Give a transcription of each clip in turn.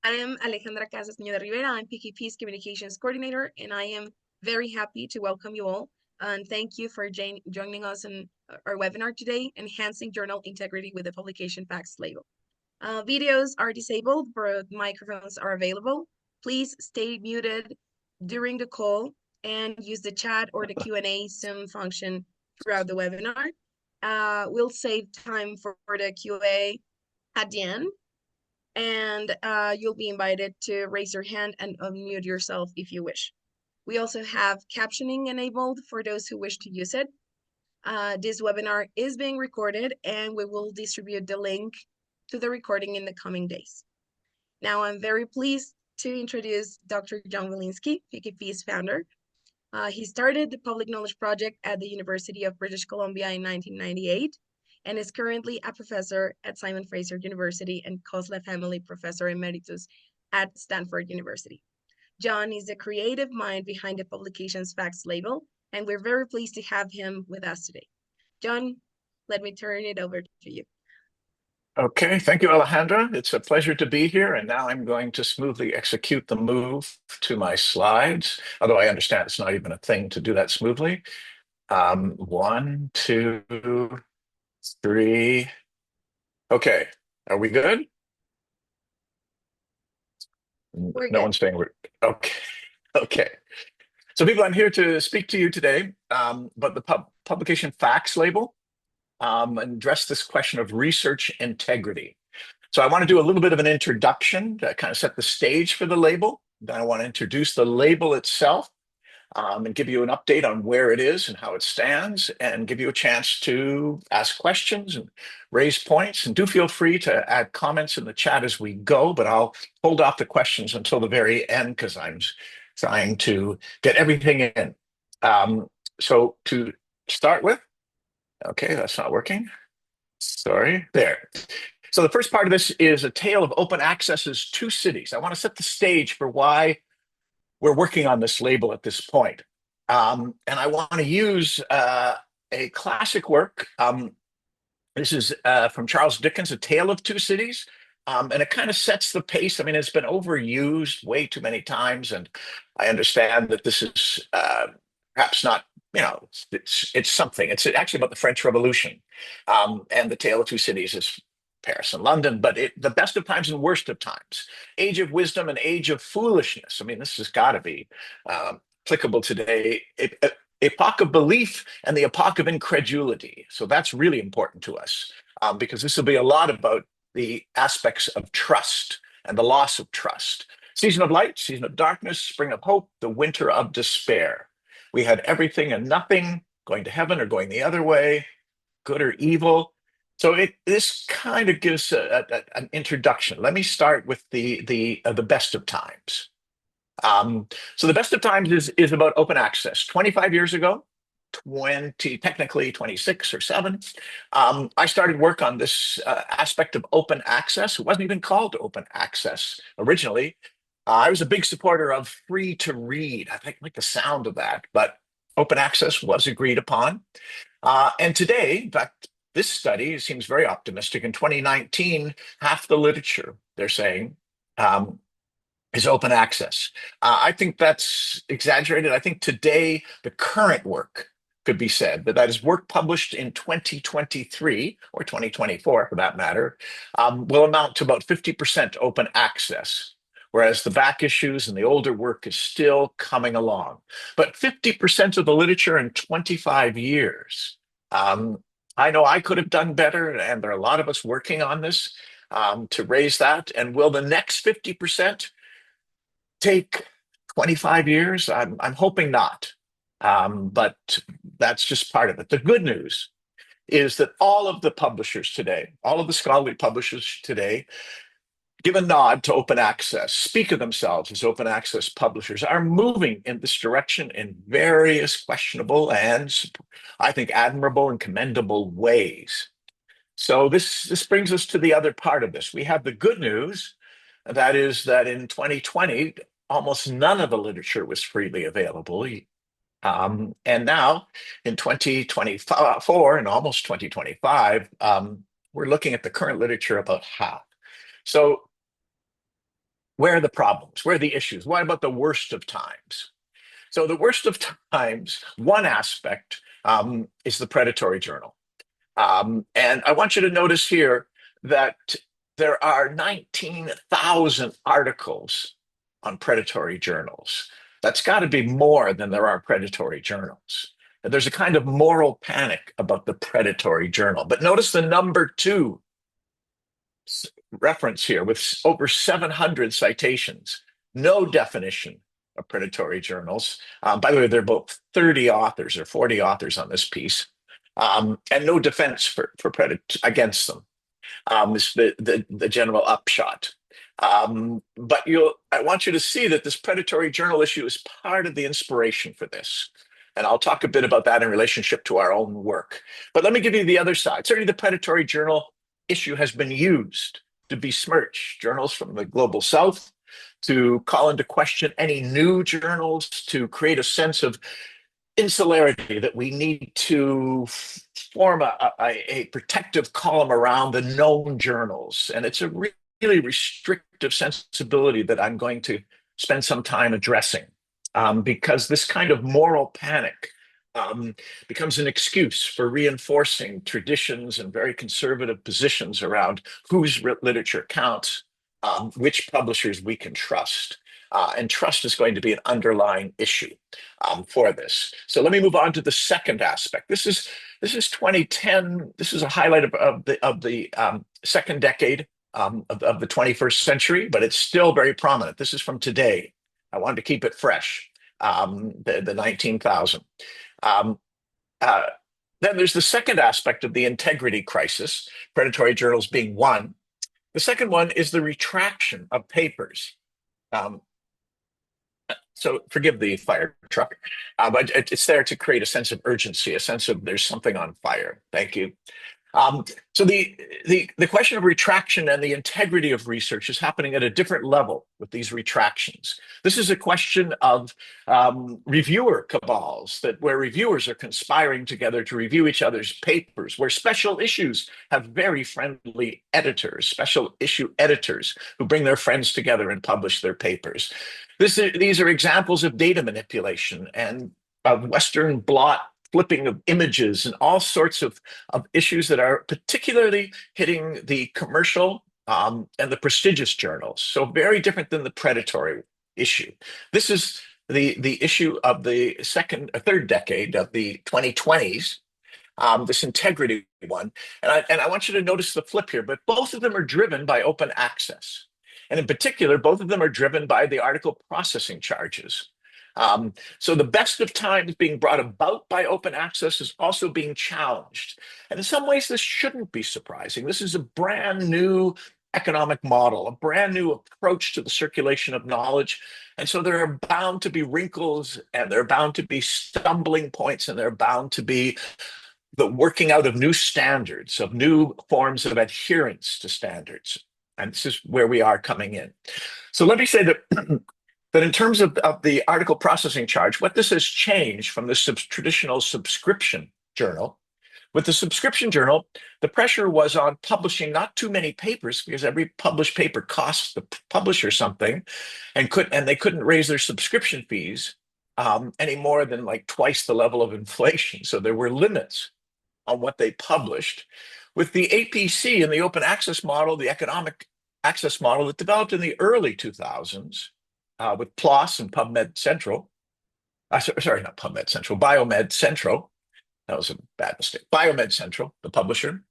I am Alejandra Casas Niño de Rivera. I'm PKP's Communications Coordinator, and I am very happy to welcome you all. And thank you for joining us in our webinar today, Enhancing Journal Integrity with the Publication Facts Label. Videos are disabled, but microphones are available. Please stay muted during the call and use the chat or the Q&A Zoom function throughout the webinar. We'll save time for the QA at the end, and you'll be invited to raise your hand and unmute yourself if you wish. We also have captioning enabled for those who wish to use it. This webinar is being recorded, and we will distribute the link to the recording in the coming days. Now, I'm very pleased to introduce Dr. John Willinsky, PKP's founder. He started the Public Knowledge Project at the University of British Columbia in 1998 and is currently a professor at Simon Fraser University and Kosla Family Professor Emeritus at Stanford University. John is the creative mind behind the Publications Facts label, and we're very pleased to have him with us today. John, let me turn it over to you. Okay, thank you, Alejandra. It's a pleasure to be here, and now I'm going to smoothly execute the move to my slides, although I understand it's not even a thing to do that smoothly. 1, 2, 3. Okay, are we good? We're No good. one's saying we're okay. Okay. So people, I'm here to speak to you today about the publication facts label and address this question of research integrity. So I want to do a little bit of an introduction to kind of set the stage for the label. Then I want to introduce the label itself and give you an update on where it is and how it stands, and give you a chance to ask questions and raise points. And do feel free to add comments in the chat as we go, but I'll hold off the questions until the very end because I'm trying to get everything in. So to start with, okay, that's not working. Sorry, there. So the first part of this is a tale of open access's two cities. I want to set the stage for why we're working on this label at this point. And I want to use a classic work. This is from Charles Dickens, A Tale of Two Cities. And it kind of sets the pace. I mean, it's been overused way too many times. And I understand that this is perhaps not, it's something. It's actually about the French Revolution. And The Tale of Two Cities is Paris and London, but the best of times and worst of times, age of wisdom and age of foolishness. I mean, this has got to be applicable today. Epoch of belief and the epoch of incredulity. So that's really important to us because this will be a lot about the aspects of trust and the loss of trust. Season of light, season of darkness, spring of hope, the winter of despair. We had everything and nothing, going to heaven or going the other way, good or evil. So this kind of gives an introduction. Let me start with the best of times. So the best of times is about open access. 25 years ago, technically 26 or 7, I started work on this aspect of open access. It wasn't even called open access originally. I was a big supporter of free to read. I like the sound of that, but open access was agreed upon. And today, in fact, this study seems very optimistic. In 2019, half the literature, they're saying, is open access. I think that's exaggerated. I think today, the current work could be said, but that is work published in 2023 or 2024 for that matter, will amount to about 50% open access, whereas the back issues and the older work is still coming along. But 50% of the literature in 25 years. I know I could have done better, and there are a lot of us working on this to raise that. And will the next 50% take 25 years? I'm hoping not, but that's just part of it. The good news is that all of the publishers today, all of the scholarly publishers today, give a nod to open access, speak of themselves as open access publishers, are moving in this direction in various questionable and, I think, admirable and commendable ways. So this brings us to the other part of this. We have the good news, that is that in 2020, almost none of the literature was freely available. And now in 2024 and almost 2025, we're looking at the current literature about half. So where are the problems? Where are the issues? What about the worst of times? So the worst of times, one aspect is the predatory journal. And I want you to notice here that there are 19,000 articles on predatory journals. That's got to be more than there are predatory journals. There's a kind of moral panic about the predatory journal. But notice the number two reference here with over 700 citations, no definition of predatory journals. By the way, there are both 30 authors or 40 authors on this piece, and no defense for against them. Is the general upshot. But I want you to see that this predatory journal issue is part of the inspiration for this. And I'll talk a bit about that in relationship to our own work. But let me give you the other side. Certainly the predatory journal issue has been used to besmirch journals from the global south, to call into question any new journals, to create a sense of insularity, that we need to form a protective column around the known journals. And it's a really restrictive sensibility that I'm going to spend some time addressing, because this kind of moral panic becomes an excuse for reinforcing traditions and very conservative positions around whose literature counts, which publishers we can trust. And trust is going to be an underlying issue for this. So let me move on to the second aspect. This is 2010. This is a highlight of the second decade of the 21st century, but it's still very prominent. This is from today. I wanted to keep it fresh. The 19,000. Then there's the second aspect of the integrity crisis, predatory journals being one. The second one is the retraction of papers. So forgive the fire truck, but it's there to create a sense of urgency, a sense of there's something on fire. Thank you. So the question of retraction and the integrity of research is happening at a different level with these retractions. This is a question of reviewer cabals, where reviewers are conspiring together to review each other's papers, where special issues have very friendly editors, special issue editors who bring their friends together and publish their papers. These are examples of data manipulation and of Western blot flipping of images and all sorts of issues that are particularly hitting the commercial and the prestigious journals. So very different than the predatory issue. This is the issue of the third decade of the 2020s, this integrity one. And I want you to notice the flip here, but both of them are driven by open access. And in particular, both of them are driven by the article processing charges. So the best of times being brought about by open access is also being challenged. And in some ways, this shouldn't be surprising. This is a brand new economic model, a brand new approach to the circulation of knowledge. And so there are bound to be wrinkles, and there are bound to be stumbling points, and there are bound to be the working out of new standards, of new forms of adherence to standards. And this is where we are coming in. So let me say that that in terms of the article processing charge, what this has changed from the traditional subscription journal. With the subscription journal, the pressure was on publishing not too many papers, because every published paper costs the publisher something, and they couldn't raise their subscription fees any more than like twice the level of inflation. So there were limits on what they published. With the APC and the open access model, the economic access model that developed in the early 2000s, with PLOS and PubMed Central. Sorry, not PubMed Central, Biomed Central. That was a bad mistake. Biomed Central, the publisher,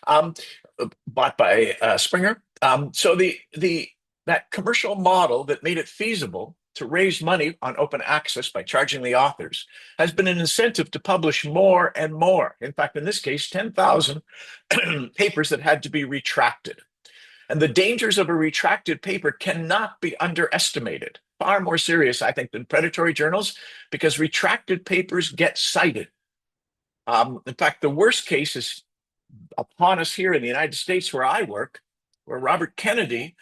bought by Springer. So that commercial model that made it feasible to raise money on open access by charging the authors has been an incentive to publish more and more. In fact, in this case, 10,000 papers that had to be retracted. And the dangers of a retracted paper cannot be underestimated. Far more serious, I think, than predatory journals, because retracted papers get cited. In fact, the worst case is upon us here in the United States, where I work, where Robert Kennedy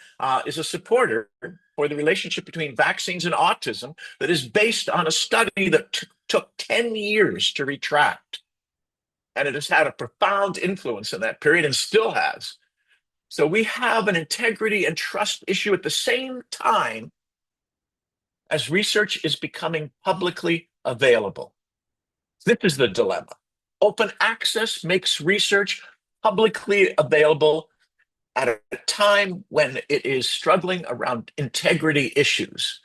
is a supporter for the relationship between vaccines and autism that is based on a study that took 10 years to retract. And it has had a profound influence in that period, and still has, So we have an integrity and trust issue at the same time as research is becoming publicly available. This is the dilemma. Open access makes research publicly available at a time when it is struggling around integrity issues.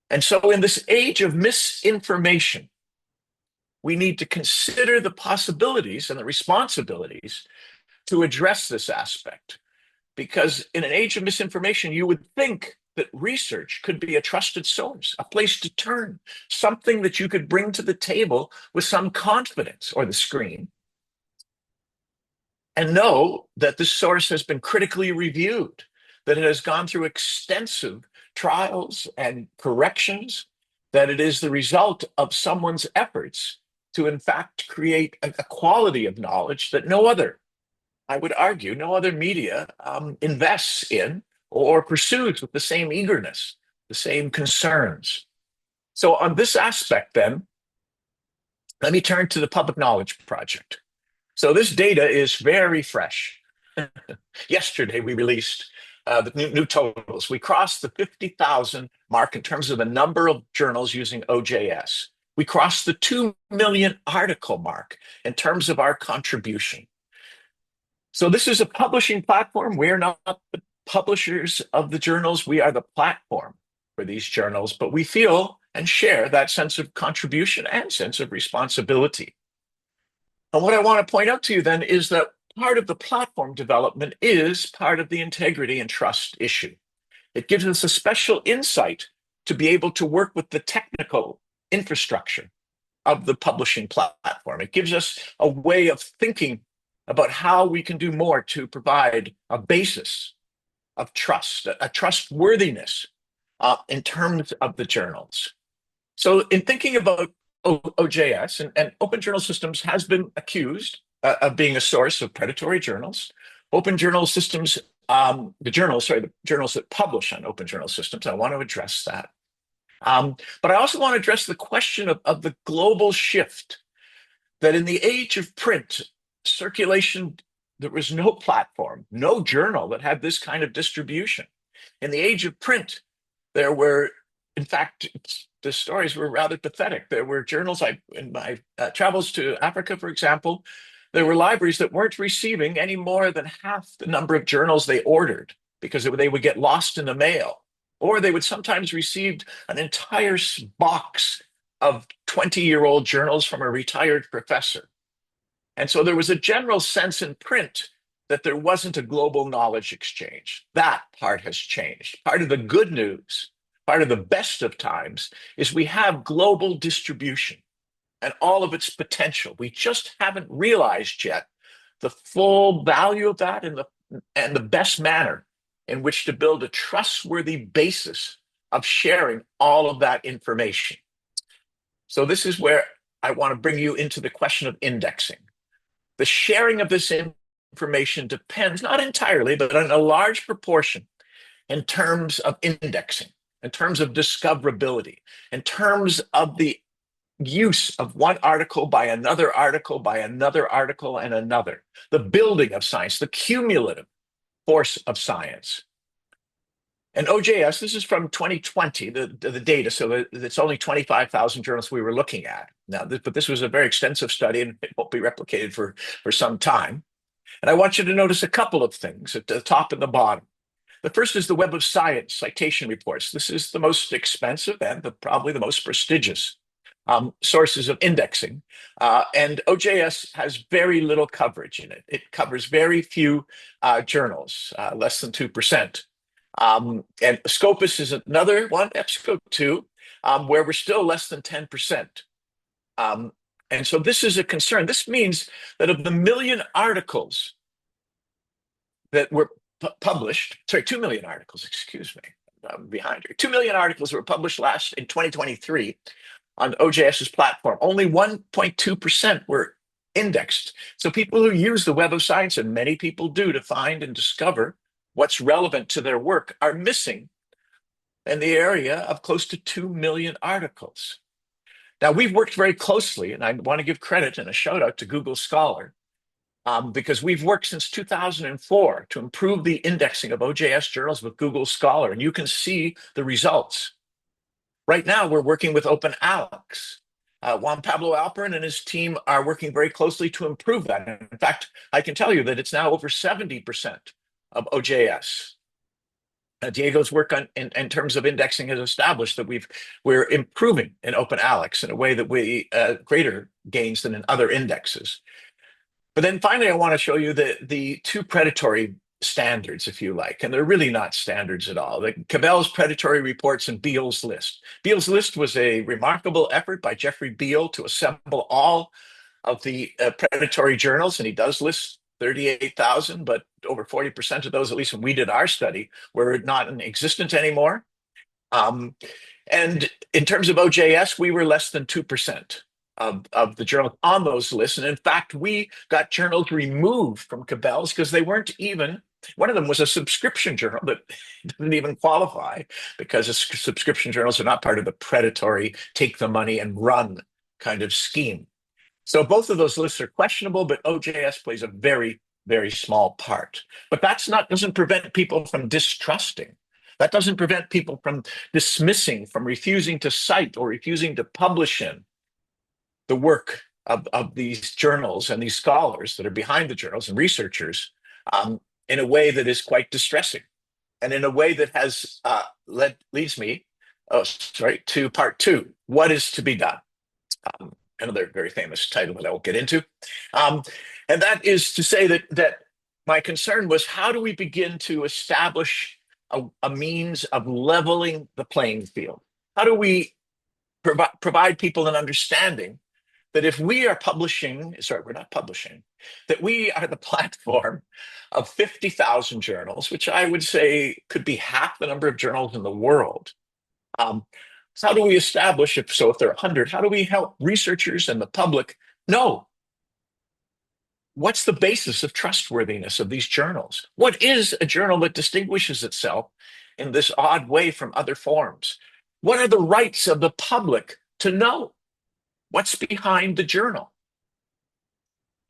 And so, in this age of misinformation, we need to consider the possibilities and the responsibilities to address this aspect. Because in an age of misinformation, you would think that research could be a trusted source, a place to turn, something that you could bring to the table with some confidence, or the screen, and know that this source has been critically reviewed, that it has gone through extensive trials and corrections, that it is the result of someone's efforts to, in fact, create a quality of knowledge that no other, I would argue, no other media invests in or pursues with the same eagerness, the same concerns. So on this aspect, then, let me turn to the Public Knowledge Project. So this data is very fresh. Yesterday, we released the new totals. We crossed the 50,000 mark in terms of the number of journals using OJS. We crossed the 2 million article mark in terms of our contribution. So this is a publishing platform. We're not the publishers of the journals. We are the platform for these journals, but we feel and share that sense of contribution and sense of responsibility. And what I want to point out to you then is that part of the platform development is part of the integrity and trust issue. It gives us a special insight to be able to work with the technical infrastructure of the publishing platform. It gives us a way of thinking about how we can do more to provide a basis of trust, a trustworthiness in terms of the journals. So in thinking about OJS, and Open Journal Systems has been accused of being a source of predatory journals. Open Journal Systems, the journals that publish on Open Journal Systems, I want to address that. But I also want to address the question of the global shift, that in the age of print, circulation, there was no platform, no journal that had this kind of distribution. In the age of print, there were, in fact, the stories were rather pathetic. There were journals, in my travels to Africa, for example, there were libraries that weren't receiving any more than half the number of journals they ordered because they would get lost in the mail. Or they would sometimes receive an entire box of 20-year-old journals from a retired professor. And so there was a general sense in print that there wasn't a global knowledge exchange. That part has changed. Part of the good news, part of the best of times, is we have global distribution and all of its potential. We just haven't realized yet the full value of that and the best manner in which to build a trustworthy basis of sharing all of that information. So this is where I want to bring you into the question of indexing. The sharing of this information depends, not entirely, but in a large proportion, in terms of indexing, in terms of discoverability, in terms of the use of one article by another article by another article and another, the building of science, the cumulative force of science. And OJS, this is from 2020, the data, so it's only 25,000 journals we were looking at. Now, but this was a very extensive study and it won't be replicated for some time. And I want you to notice a couple of things at the top and the bottom. The first is the Web of Science citation reports. This is the most expensive and probably the most prestigious sources of indexing. And OJS has very little coverage in it. It covers very few journals, less than 2%. And Scopus is another one, EBSCO 2, where we're still less than 10%. And so this is a concern. This means that of the million articles that were published, 2 million articles, excuse me, I'm behind here. 2 million articles were published in 2023 on OJS's platform. Only 1.2% were indexed. So people who use the Web of Science, and many people do to find and discover what's relevant to their work, are missing in the area of close to 2 million articles. Now, we've worked very closely, and I want to give credit and a shout out to Google Scholar, because we've worked since 2004 to improve the indexing of OJS journals with Google Scholar, and you can see the results. Right now, we're working with OpenAlex. Juan Pablo Alperin and his team are working very closely to improve that. In fact, I can tell you that it's now over 70% of OJS. Diego's work in terms of indexing has established that we're improving in OpenAlex in a way that we greater gains than in other indexes. But then finally, I want to show you the two predatory standards, if you like, and they're really not standards at all. The Cabell's predatory reports and Beall's list. Beall's list was a remarkable effort by Jeffrey Beall to assemble all of the predatory journals, and he does list 38,000, but over 40% of those, at least when we did our study, were not in existence anymore. And in terms of OJS, we were less than 2% of the journals on those lists. And in fact, we got journals removed from Cabell's because they weren't even, one of them was a subscription journal that didn't even qualify because subscription journals are not part of the predatory take the money and run kind of scheme. So both of those lists are questionable, but OJS plays a very, very small part. But doesn't prevent people from distrusting. That doesn't prevent people from dismissing, from refusing to cite or refusing to publish in the work of these journals and these scholars that are behind the journals and researchers in a way that is quite distressing, and in a way that has leads me to part two: what is to be done? Another very famous title that I won't get into, and that is to say that my concern was, how do we begin to establish a means of leveling the playing field? How do we provide people an understanding that if we are we're not publishing, that we are the platform of 50,000 journals, which I would say could be half the number of journals in the world. So how do we establish, if there are 100, how do we help researchers and the public know what's the basis of trustworthiness of these journals? What is a journal that distinguishes itself in this odd way from other forms? What are the rights of the public to know what's behind the journal?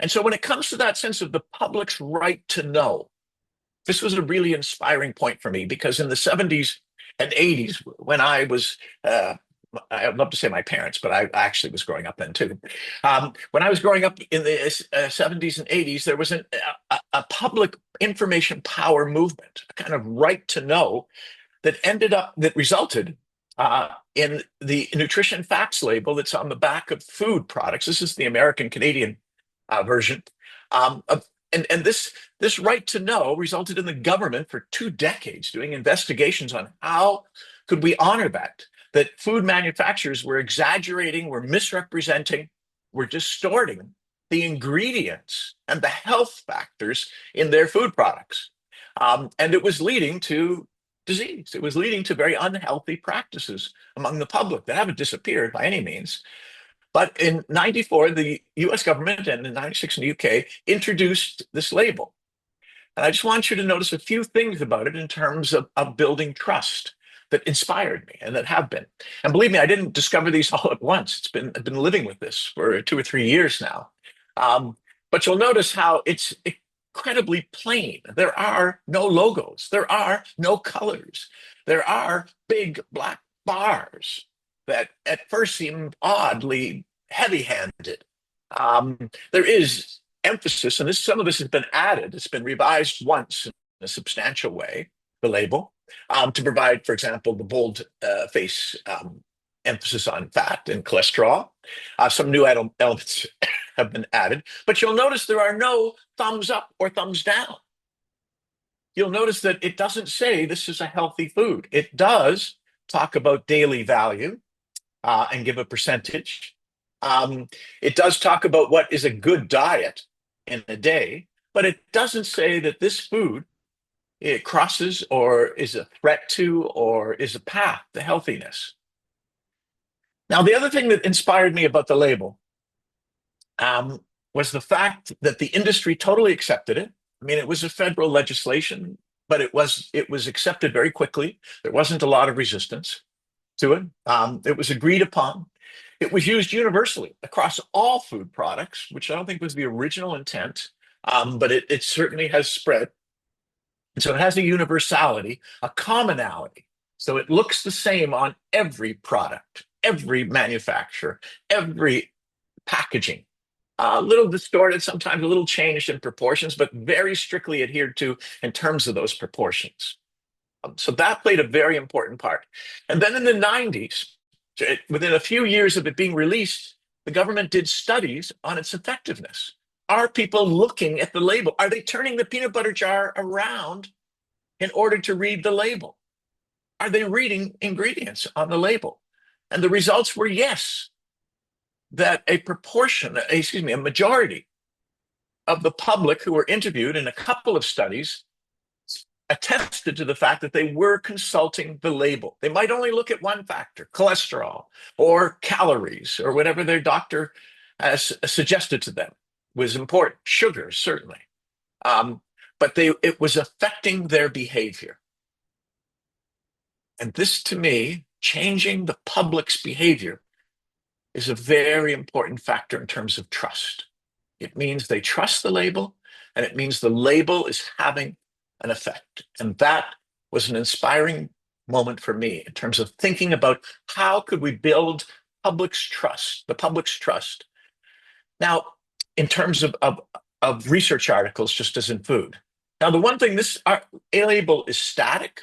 And so when it comes to that sense of the public's right to know, this was a really inspiring point for me, because in the 70s and 80s, when I was, I'd love to say my parents, but I actually was growing up then too. When I was growing up in the 70s and 80s, there was a public information power movement, a kind of right to know that resulted in the nutrition facts label that's on the back of food products. This is the American-Canadian version. And this right to know resulted in the government for 2 decades doing investigations on how could we honor that food manufacturers were exaggerating, were misrepresenting, were distorting the ingredients and the health factors in their food products. And it was leading to disease. It was leading to very unhealthy practices among the public that haven't disappeared by any means. But in 94, the US government, and in 96 in the UK, introduced this label. And I just want you to notice a few things about it in terms of building trust that inspired me and that have been. And believe me, I didn't discover these all at once. I've been living with this for 2 or 3 years now. But you'll notice how it's incredibly plain. There are no logos. There are no colors. There are big black bars that at first seem oddly heavy-handed. There is emphasis, and some of this has been added. It's been revised once in a substantial way, the label, to provide, for example, the bold face emphasis on fat and cholesterol. Some new elements have been added, but you'll notice there are no thumbs up or thumbs down. You'll notice that it doesn't say this is a healthy food. It does talk about daily value and give a percentage. It does talk about what is a good diet in a day, but it doesn't say that this food it crosses or is a threat to or is a path to healthiness. Now, the other thing that inspired me about the label was the fact that the industry totally accepted it. I mean, it was a federal legislation, but it was accepted very quickly. There wasn't a lot of resistance to it. It was agreed upon. It was used universally across all food products, which I don't think was the original intent but it certainly has spread. And so it has a universality, a commonality. So it looks the same on every product, every manufacturer, every packaging. A little distorted, sometimes a little changed in proportions, but very strictly adhered to in terms of those proportions. So that played a very important part. And then in the 90s, within a few years of it being released, the government did studies on its effectiveness. Are people looking at the label? Are they turning the peanut butter jar around in order to read the label? Are they reading ingredients on the label? And the results were yes, that a majority of the public who were interviewed in a couple of studies attested to the fact that they were consulting the label. They might only look at one factor, cholesterol or calories or whatever their doctor has suggested to them was important, sugar, certainly. But it was affecting their behavior. And this, to me, changing the public's behavior is a very important factor in terms of trust. It means they trust the label, and it means the label is having an effect. And that was an inspiring moment for me in terms of thinking about how could we build the public's trust. Now, in terms of research articles, just as in food. Now, the one thing, a label is static.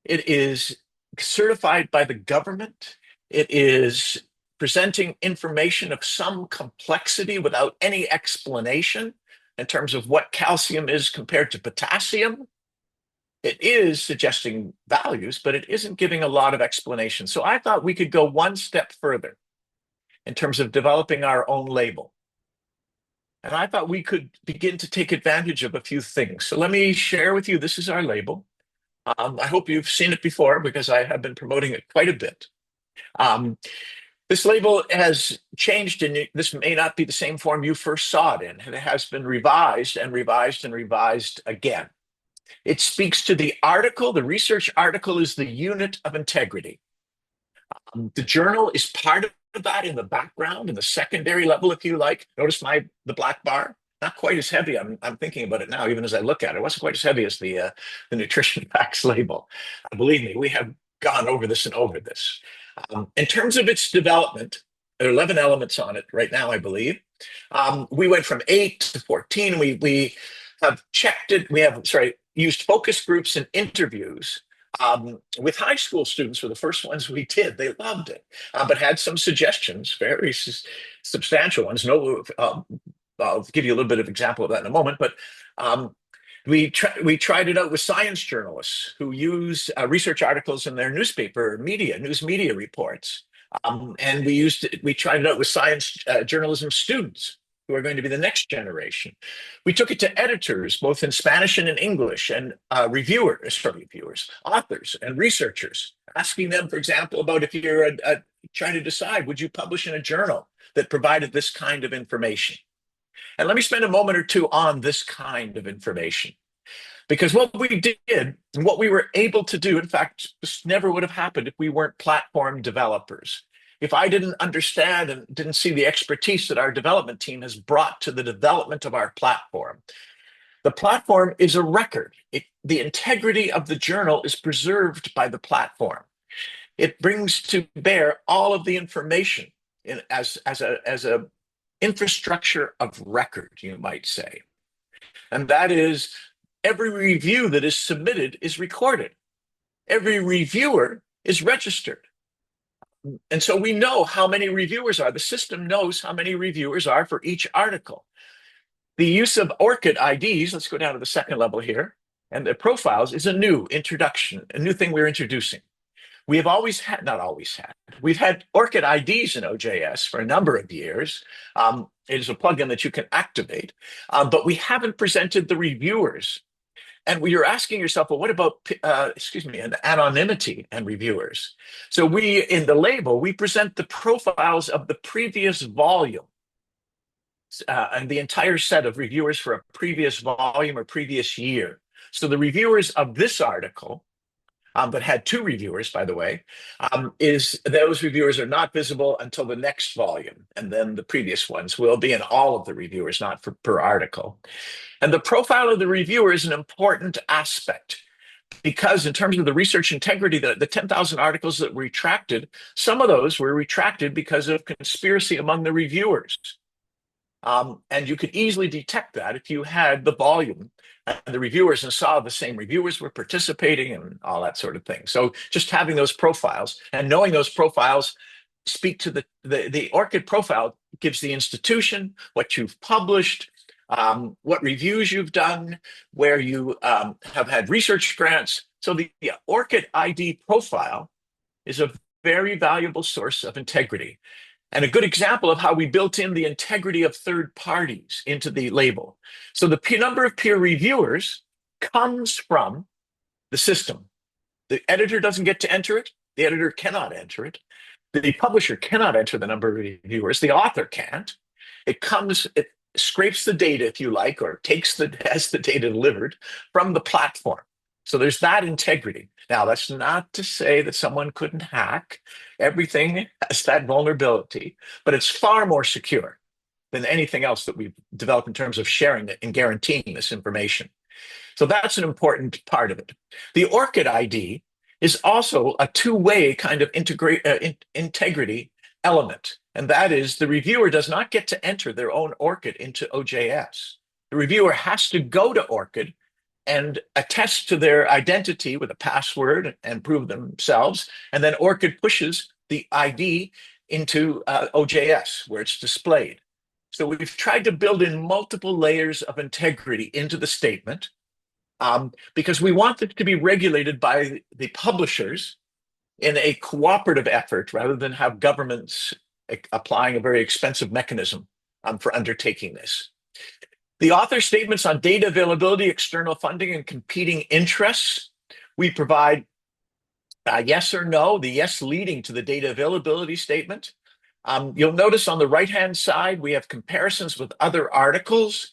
It is certified by the government. It is presenting information of some complexity without any explanation in terms of what calcium is compared to potassium. It is suggesting values, but it isn't giving a lot of explanation. So I thought we could go one step further in terms of developing our own label. And I thought we could begin to take advantage of a few things. So let me share with you, this is our label. I hope you've seen it before because I have been promoting it quite a bit. This label has changed, and this may not be the same form you first saw it in. It has been revised and revised and revised again. It speaks to the article. The research article is the unit of integrity. The journal is part of that in the background, in the secondary level, if you like. Notice the black bar? Not quite as heavy. I'm thinking about it now, even as I look at it. It wasn't quite as heavy as the nutrition facts label. Believe me, we have gone over this and over this. In terms of its development, there are 11 elements on it right now, I believe. We went from 8 to 14. We have checked it. We have, used focus groups and interviews with high school students were the first ones we did. They loved it, but had some suggestions, very substantial ones. No, I'll give you a little bit of example of that in a moment, but we tried it out with science journalists who use research articles in their news media reports. And we tried it out with science journalism students who are going to be the next generation. We took it to editors, both in Spanish and in English, and authors and researchers, asking them, for example, about if you're trying to decide, would you publish in a journal that provided this kind of information? And let me spend a moment or two on this kind of information. Because what we did and what we were able to do, in fact, this never would have happened if we weren't platform developers. If I didn't understand and didn't see the expertise that our development team has brought to the development of our platform. The platform is a record. The integrity of the journal is preserved by the platform. It brings to bear all of the information as a infrastructure of record, you might say. And that is, every review that is submitted is recorded. Every reviewer is registered. And so we know how many reviewers are. The system knows how many reviewers are for each article. The use of ORCID IDs, let's go down to the second level here, and the profiles is a new introduction, a new thing we're introducing. We have always had, not always had, we've had ORCID IDs in OJS for a number of years. It is a plugin that you can activate, but we haven't presented the reviewers. And you're asking yourself, well, what about, an anonymity and reviewers? So in the label, we present the profiles of the previous volume and the entire set of reviewers for a previous volume or previous year. So the reviewers of this article but had two reviewers, by the way, is those reviewers are not visible until the next volume, and then the previous ones will be in all of the reviewers, not per article. And the profile of the reviewer is an important aspect because in terms of the research integrity, the 10,000 articles that were retracted, some of those were retracted because of conspiracy among the reviewers. And you could easily detect that if you had the volume and the reviewers and saw the same reviewers were participating and all that sort of thing. So just having those profiles and knowing those profiles speak to the ORCID profile gives the institution, what you've published, what reviews you've done, where you have had research grants. So the ORCID ID profile is a very valuable source of integrity. And a good example of how we built in the integrity of third parties into the label. So the number of peer reviewers comes from the system. The editor doesn't get to enter it. The editor cannot enter it. The publisher cannot enter the number of reviewers. The author can't. It scrapes the data, if you like, or has the data delivered from the platform. So there's that integrity. Now, that's not to say that someone couldn't hack. Everything has that vulnerability, but it's far more secure than anything else that we've developed in terms of sharing it and guaranteeing this information. So that's an important part of it. The ORCID ID is also a two-way kind of integrity element, and that is the reviewer does not get to enter their own ORCID into OJS. The reviewer has to go to ORCID and attest to their identity with a password and prove themselves. And then ORCID pushes the ID into OJS, where it's displayed. So we've tried to build in multiple layers of integrity into the statement because we want it to be regulated by the publishers in a cooperative effort rather than have governments applying a very expensive mechanism for undertaking this. The author statements on data availability, external funding, and competing interests, we provide yes or no, the yes leading to the data availability statement. You'll notice on the right-hand side, we have comparisons with other articles.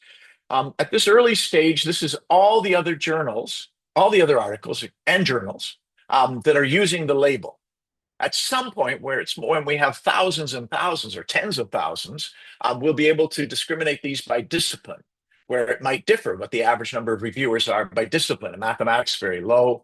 At this early stage, this is all the other journals, all the other articles and journals that are using the label. At some point when we have thousands and thousands or tens of thousands, we'll be able to discriminate these by discipline, where it might differ what the average number of reviewers are by discipline. In mathematics, very low.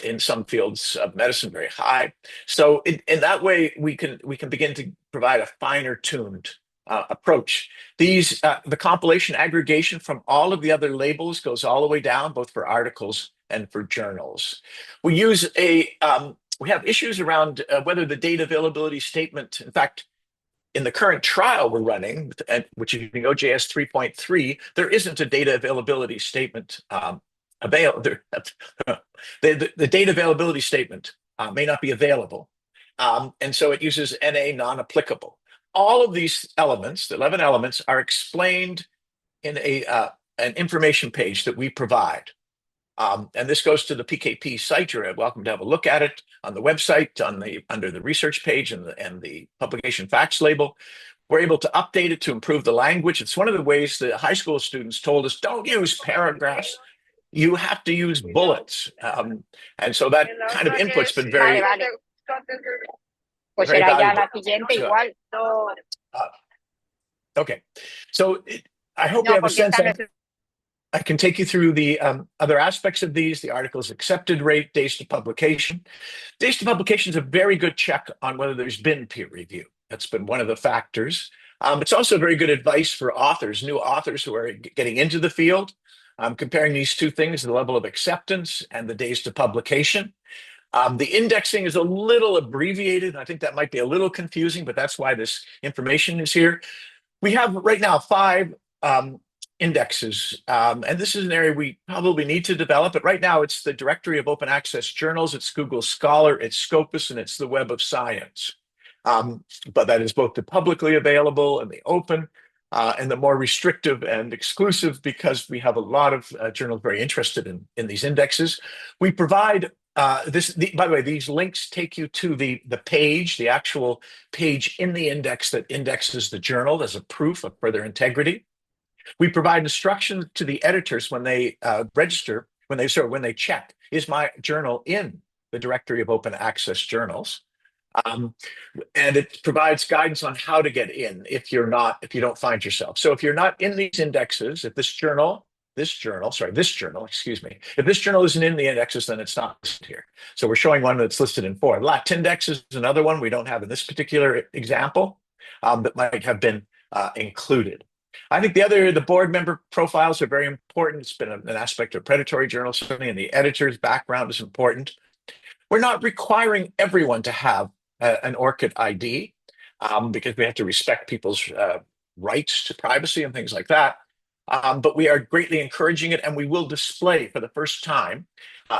In some fields of medicine, very high. So in that way, we can begin to provide a finer tuned approach. The compilation aggregation from all of the other labels goes all the way down, both for articles and for journals. We use we have issues around whether the data availability statement, in fact, in the current trial we're running, which is using OJS 3.3, there isn't a data availability statement available. The data availability statement may not be available. And so it uses NA non-applicable. All of these elements, the 11 elements, are explained in an information page that we provide. And this goes to the PKP site. You're welcome to have a look at it on the website, under the research page and the publication facts label. We're able to update it to improve the language. It's one of the ways that high school students told us, don't use paragraphs. You have to use bullets. And so that kind of input's been very, Pues very será ya valuable. la siguiente igual. No, Okay. So I hope you no, have a porque sense esta of I can take you through the other aspects of these, the article's accepted rate, days to publication. Days to publication is a very good check on whether there's been peer review. That's been one of the factors. It's also very good advice for authors, new authors who are getting into the field, comparing these two things, the level of acceptance and the days to publication. The indexing is a little abbreviated. I think that might be a little confusing, but that's why this information is here. We have right now 5 indexes, and this is an area we probably need to develop. But right now, it's the Directory of Open Access Journals, it's Google Scholar, it's Scopus, and it's the Web of Science. But that is both the publicly available and the open, and the more restrictive and exclusive, because we have a lot of journals very interested in these indexes. We provide by the way, these links take you to the page, the actual page in the index that indexes the journal as a proof of further integrity. We provide instructions to the editors when they register, when they check is my journal in the directory of open access journals. And it provides guidance on how to get in if you don't find yourself. So if you're not in these indexes, if this journal, excuse me, if this journal isn't in the indexes, then it's not listed here. So we're showing one that's listed in 4. Latindex is another one we don't have in this particular example that might have been included. I think the board member profiles are very important. It's been an aspect of predatory journals, certainly, and the editor's background is important. We're not requiring everyone to have an ORCID ID because we have to respect people's rights to privacy and things like that. But we are greatly encouraging it, and we will display for the first time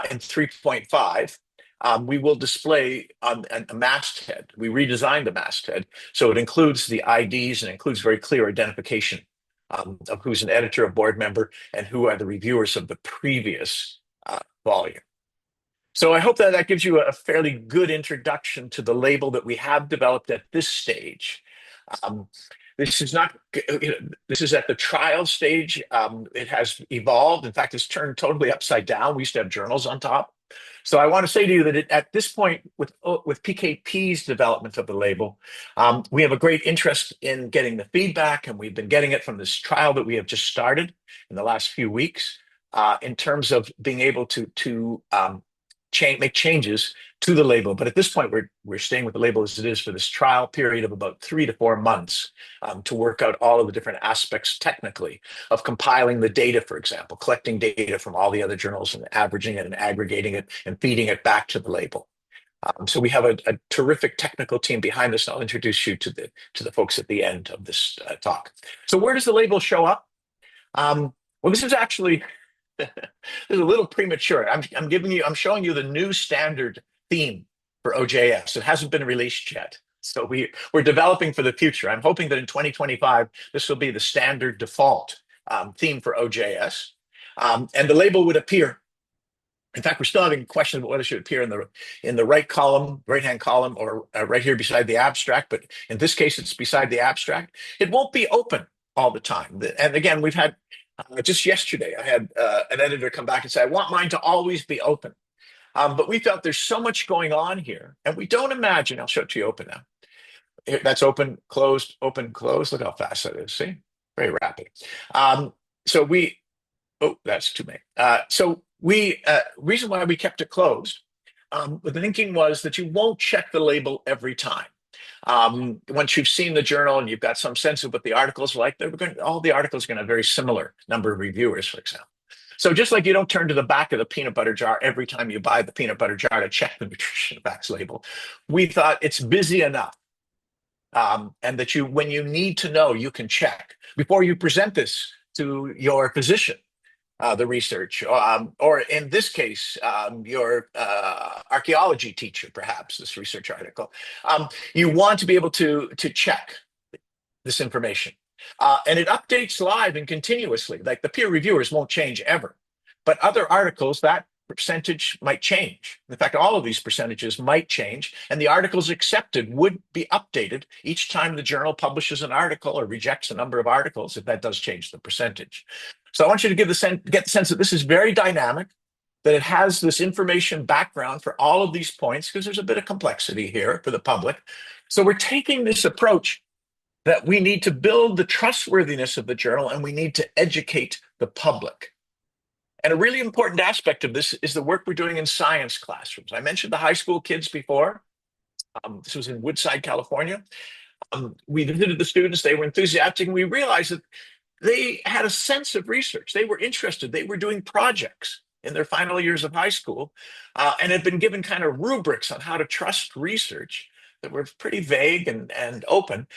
in 3.5. We will display on a masthead. We redesigned the masthead, so it includes the IDs and includes very clear identification of who's an editor, a board member, and who are the reviewers of the previous volume. So I hope that gives you a fairly good introduction to the label that we have developed at this stage. This is not, this is at the trial stage. It has evolved. In fact, it's turned totally upside down. We used to have journals on top. So I want to say to you that at this point, with PKP's development of the label, we have a great interest in getting the feedback, and we've been getting it from this trial that we have just started in the last few weeks in terms of being able to make changes to the label. But at this point, we're staying with the label as it is for this trial period of about 3 to 4 months to work out all of the different aspects technically of compiling the data, for example, collecting data from all the other journals and averaging it and aggregating it and feeding it back to the label. So we have a terrific technical team behind this, and I'll introduce you to the folks at the end of this talk. So where does the label show up? Well, this is actually this is a little premature. I'm showing you the new standard theme for OJS. It hasn't been released yet. So we're developing for the future. I'm hoping that in 2025, this will be the standard default theme for OJS. And the label would appear. In fact, we're still having questions about whether it should appear in the right-hand column, or right here beside the abstract. But in this case, it's beside the abstract. It won't be open all the time. And again, we've had just yesterday, I had an editor come back and say, I want mine to always be open. But we felt there's so much going on here, and we don't imagine, I'll show it to you open now. That's open, closed, open, closed. Look how fast that is, see? Very rapid. Oh, that's too many. Reason why we kept it closed, the thinking was that you won't check the label every time. Once you've seen the journal and you've got some sense of what the articles are like, all the articles are going to have a very similar number of reviewers, for example. So just like you don't turn to the back of the peanut butter jar every time you buy the peanut butter jar to check the nutrition facts label, we thought it's busy enough. And that when you need to know, you can check before you present this to your physician, the research, or in this case, your archaeology teacher, perhaps, this research article. You want to be able to check this information. And it updates live and continuously. Like the peer reviewers won't change ever. But other articles, that percentage might change. In fact, all of these percentages might change, and the articles accepted would be updated each time the journal publishes an article or rejects a number of articles, if that does change the percentage. So I want you to get the sense that this is very dynamic, that it has this information background for all of these points, because there's a bit of complexity here for the public. So we're taking this approach that we need to build the trustworthiness of the journal, and we need to educate the public. And a really important aspect of this is the work we're doing in science classrooms. I mentioned the high school kids before. This was in Woodside, California. We visited the students. They were enthusiastic, and we realized that they had a sense of research. They were interested. They were doing projects in their final years of high school and had been given kind of rubrics on how to trust research that were pretty vague and open.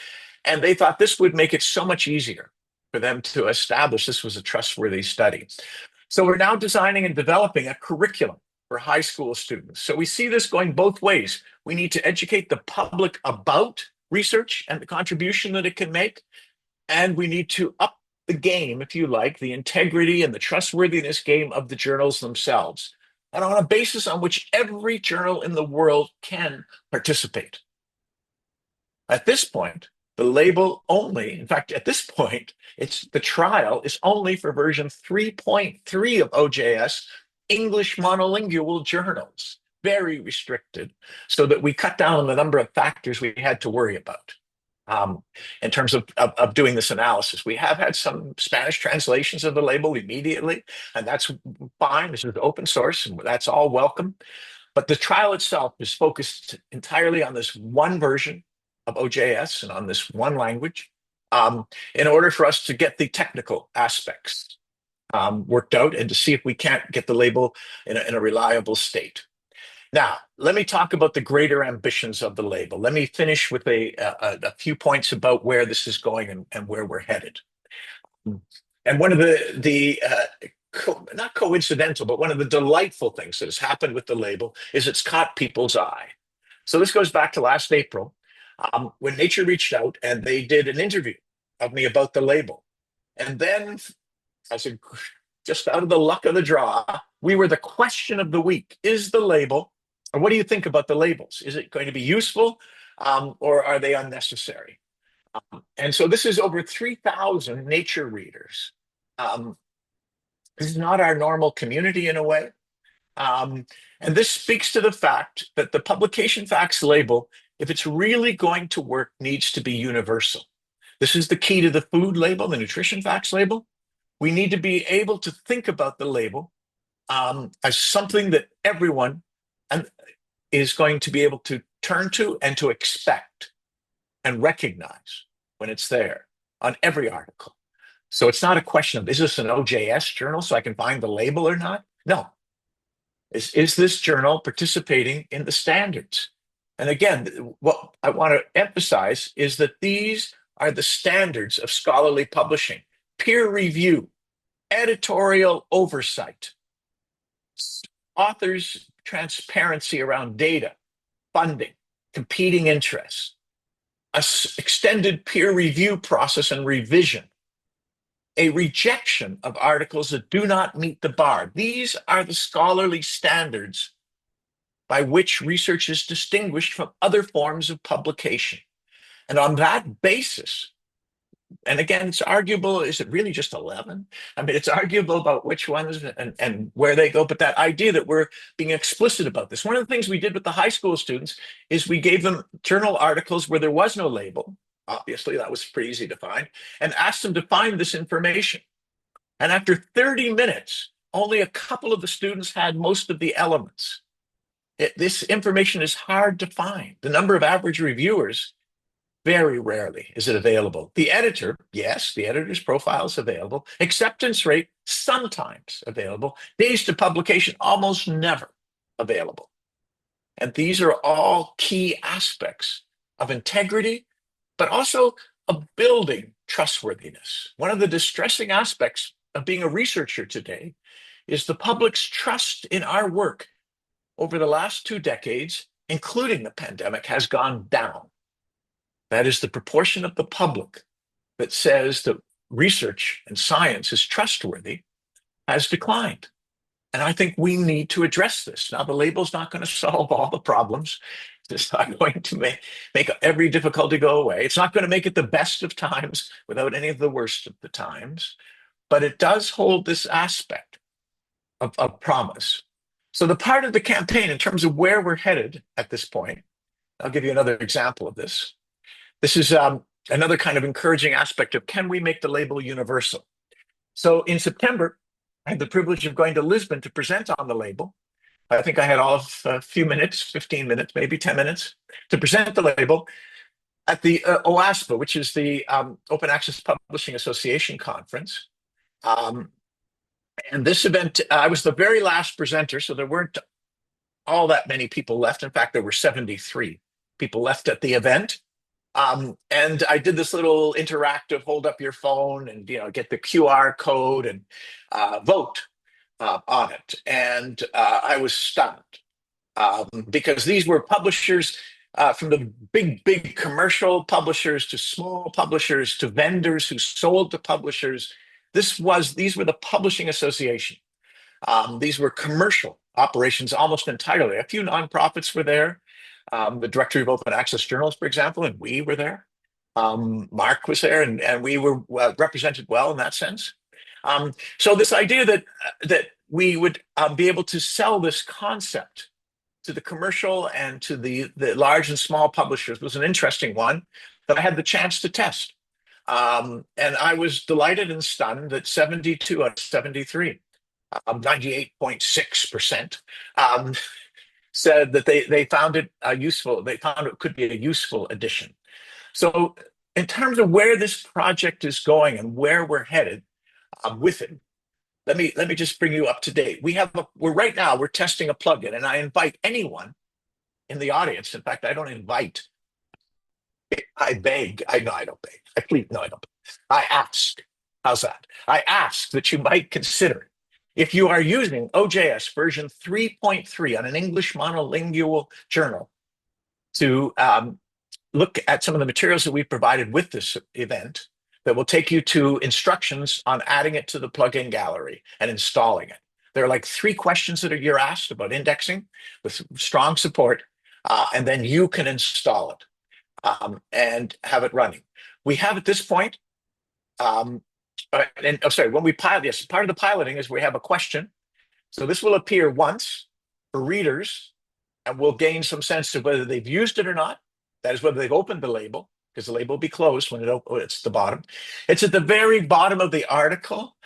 And they thought this would make it so much easier for them to establish this was a trustworthy study. So we're now designing and developing a curriculum for high school students. So we see this going both ways. We need to educate the public about research and the contribution that it can make. And we need to up the game, if you like, the integrity and the trustworthiness game of the journals themselves, and on a basis on which every journal in the world can participate. At this point, the label only, in fact, at this point, the trial is only for version 3.3 of OJS English monolingual journals, very restricted, so that we cut down on the number of factors we had to worry about in terms of doing this analysis. We have had some Spanish translations of the label immediately, and that's fine. This is open source, and that's all welcome. But the trial itself is focused entirely on this one version of OJS and on this one language in order for us to get the technical aspects worked out and to see if we can't get the label in a reliable state. Now, let me talk about the greater ambitions of the label. Let me finish with a few points about where this is going and where we're headed. And one of not coincidental, but one of the delightful things that has happened with the label is it's caught people's eye. So this goes back to last April when Nature reached out and they did an interview of me about the label. And then I said, just out of the luck of the draw, we were the question of the week. Is the label, or what do you think about the labels? Is it going to be useful or are they unnecessary? And so this is over 3,000 Nature readers. This is not our normal community in a way. And this speaks to the fact that the publication facts label, if it's really going to work, needs to be universal. This is the key to the food label, the nutrition facts label. We need to be able to think about the label as something that everyone is going to be able to turn to and to expect and recognize when it's there on every article. So it's not a question of, is this an OJS journal so I can find the label or not? No. Is this journal participating in the standards? And again, what I want to emphasize is that these are the standards of scholarly publishing: peer review, editorial oversight, authors' transparency around data, funding, competing interests, an extended peer review process and revision, a rejection of articles that do not meet the bar. These are the scholarly standards by which research is distinguished from other forms of publication. And on that basis, and again, it's arguable, is it really just 11? I mean, it's arguable about which ones and where they go, but that idea that we're being explicit about this. One of the things we did with the high school students is we gave them journal articles where there was no label. Obviously, that was pretty easy to find, and asked them to find this information. And after 30 minutes, only a couple of the students had most of the elements. This information is hard to find. The number of average reviewers, very rarely is it available. The editor, yes, the editor's profile is available. Acceptance rate, sometimes available. Days to publication, almost never available. And these are all key aspects of integrity, but also of building trustworthiness. One of the distressing aspects of being a researcher today is the public's trust in our work over the last 2 decades, including the pandemic, has gone down. That is, the proportion of the public that says that research and science is trustworthy has declined. And I think we need to address this. Now, the label's not going to solve all the problems. It's not going to make every difficulty go away. It's not going to make it the best of times without any of the worst of the times. But it does hold this aspect of promise. So the part of the campaign in terms of where we're headed at this point, I'll give you another example of this. This is another kind of encouraging aspect of, can we make the label universal? So in September, I had the privilege of going to Lisbon to present on the label. I think I had all of a few minutes, 15 minutes, maybe 10 minutes, to present the label at the OASPA, which is the Open Access Publishing Association conference. And this event, I was the very last presenter, so there weren't all that many people left. In fact, there were 73 people left at the event. And I did this little interactive, hold up your phone and get the QR code and vote on it. And I was stunned because these were publishers from the big commercial publishers to small publishers to vendors who sold to publishers. These were the Publishing Association. These were commercial operations almost entirely. A few nonprofits were there. The Directory of Open Access Journals, for example, and we were there. Mark was there, and we were represented well in that sense. So this idea that we would be able to sell this concept to the commercial and to the large and small publishers was an interesting one that I had the chance to test. And I was delighted and stunned that 72 out of 73, 98.6%, said that they found it useful. They found it could be a useful addition. So in terms of where this project is going and where we're headed with it, let me just bring you up to date. We're testing a plugin, and I invite anyone in the audience. In fact, I don't invite. I beg. I don't beg. I plead. No, I don't. I ask. How's that? I ask that you might consider, if you are using OJS version 3.3 on an English monolingual journal, to look at some of the materials that we've provided with this event that will take you to instructions on adding it to the plugin gallery and installing it. There are like 3 questions that you're asked about indexing with strong support, and then you can install it and have it running. We have at this point, when we pilot, yes, part of the piloting is we have a question. So this will appear once for readers, and we'll gain some sense of whether they've used it or not. That is whether they've opened the label, because the label will be closed when it's the bottom. It's at the very bottom of the article.